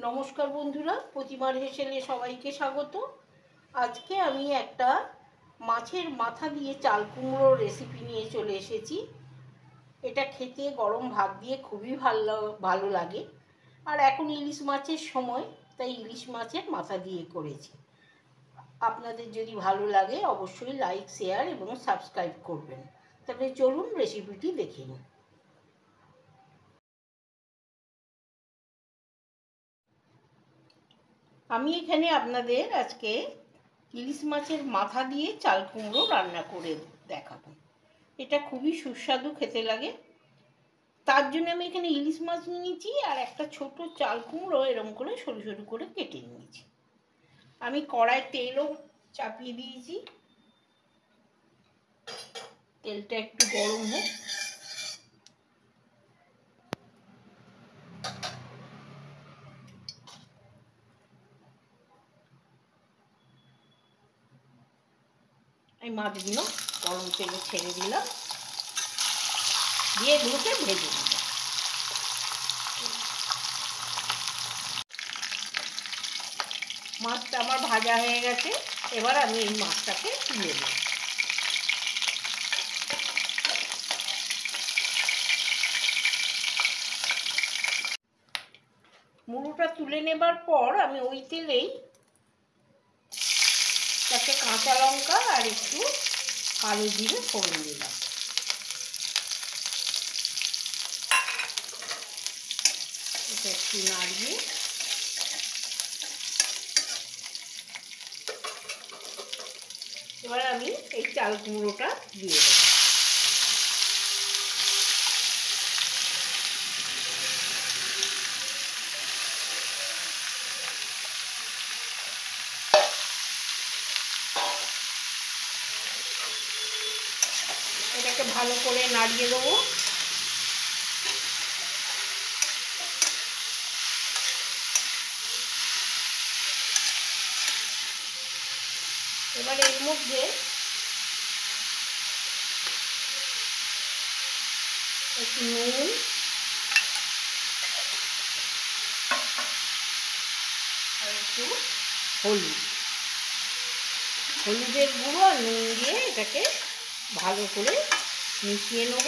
নমস্কার বন্ধুরা, প্রতিমার হেসেলে সবাইকে স্বাগত। আজকে আমি একটা মাছের মাথা দিয়ে চাল কুমড়োর রেসিপি নিয়ে চলে এসেছি। এটা খেতে গরম ভাত দিয়ে খুবই ভালো লাগে। আর এখন ইলিশ মাছের সময়, তাই ইলিশ মাছের মাথা দিয়ে করেছি। আপনাদের যদি ভালো লাগে অবশ্যই লাইক, শেয়ার এবং সাবস্ক্রাইব করবেন। তবে চলুন রেসিপিটি দেখে নিন। আমি এখানে আপনাদের আজকে ইলিশ মাছের মাথা দিয়ে চাল কুমড়ো রান্না করে দেখাবো। এটা খুবই সুস্বাদু খেতে লাগে। তার জন্য আমি এখানে ইলিশ মাছ নিয়েছি আর একটা ছোট চাল কুমড়ো এরকম করে সরু সরু করে কেটে নিয়েছি। আমি কড়াই তেলও চাপিয়ে দিয়েছি, তেলটা একটু গরম হোক। আমি মাছগুলো গরম তেলে ছেড়ে দিলাম, দিয়ে এগুলোকে ভেজে দিলাম। মাছটা আমার ভাজা হয়ে গেছে, এবার আমি এই মাছটাকে তুলে দেব। মুড়োটা তুলে নেবার পর আমি ওই তেলেই তাতে কাঁচা লঙ্কা আর একটু কালো জিরে ফোড়ন দিলাম। এটা একটু নাড়িয়ে এবার আমি এই চাল কুমড়োটা দিয়ে দেব। এটাকে ভালো করে নাড়িয়ে দেবো। এবার এর মধ্যে একটু নুন, আর একটু হলুদের গুঁড়ো আর নুন দিয়ে এটাকে ভালো করে মিশিয়ে নেব।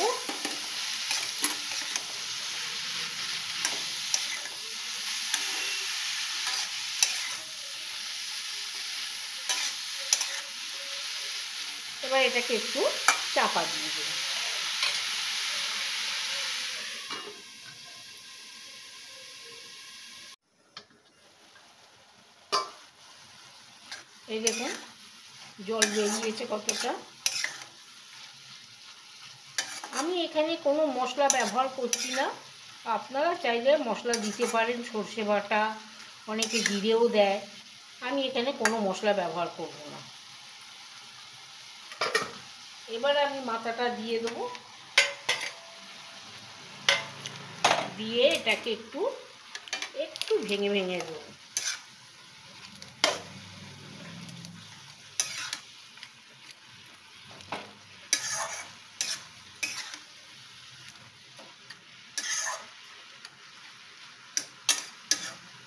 এবার এটাকে একটু চাপা দিয়ে দেব। এই দেখুন জল বেরিয়েছে কতটা। আমি এখানে কোনো মশলা ব্যবহার করছি না। আপনারা চাইলে মশলা দিতে পারেন, সর্ষে বাটা, অনেকে জিরেও দেয়। আমি এখানে কোনো মশলা ব্যবহার করব না। এবার আমি মাথাটা দিয়ে দেবো, দিয়ে এটাকে একটু একটু ভেঙে ভেঙে দেবো।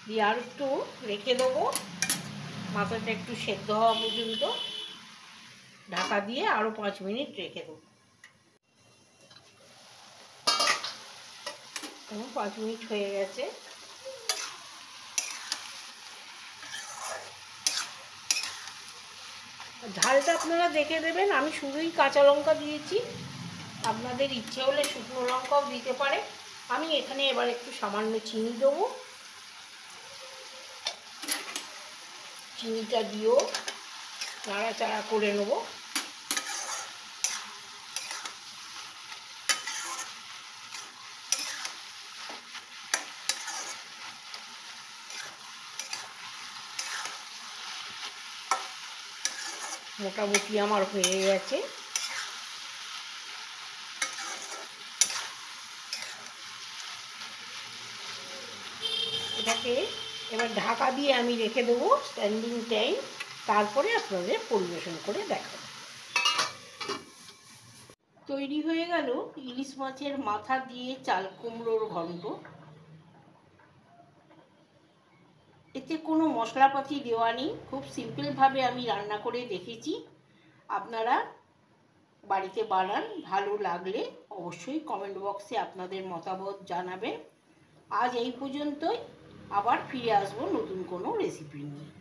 দিয়ে আর একটু রেখে দেবো, মাথাটা একটু সেদ্ধ হওয়া পর্যন্ত ঢাকা দিয়ে আরও 5 মিনিট রেখে দেবো। 5 মিনিট হয়ে গেছে। ঝালটা আপনারা দেখে দেবেন। আমি শুধুই কাঁচা লঙ্কা দিয়েছি, আপনাদের ইচ্ছে হলে শুকনো লঙ্কাও দিতে পারে। আমি এখানে এবার একটু সামান্য চিনি দেবো। চিনিটা দিয়েও নাড়াচাড়া করে নেব। মোটামুটি আমার হয়ে গেছে। এটাকে এবার ঢাকা দিয়ে আমি রেখে দেবো স্ট্যান্ডিং টাইম। তারপরে আপনাদের পরিবেশন করে দেখাবো। তৈরি হয়ে গেল ইলিশ মাছের মাথা দিয়ে চাল কুমড়োর ঘন্ট। এতে কোনো মশলাপাতি দেওয়া নেই, খুব সিম্পলভাবে আমি রান্না করে দেখেছি। আপনারা বাড়িতে বানান, ভালো লাগলে অবশ্যই কমেন্ট বক্সে আপনাদের মতামত জানাবেন। আজ এই পর্যন্তই, আবার ফিরে আসবো নতুন কোনো রেসিপি নিয়ে।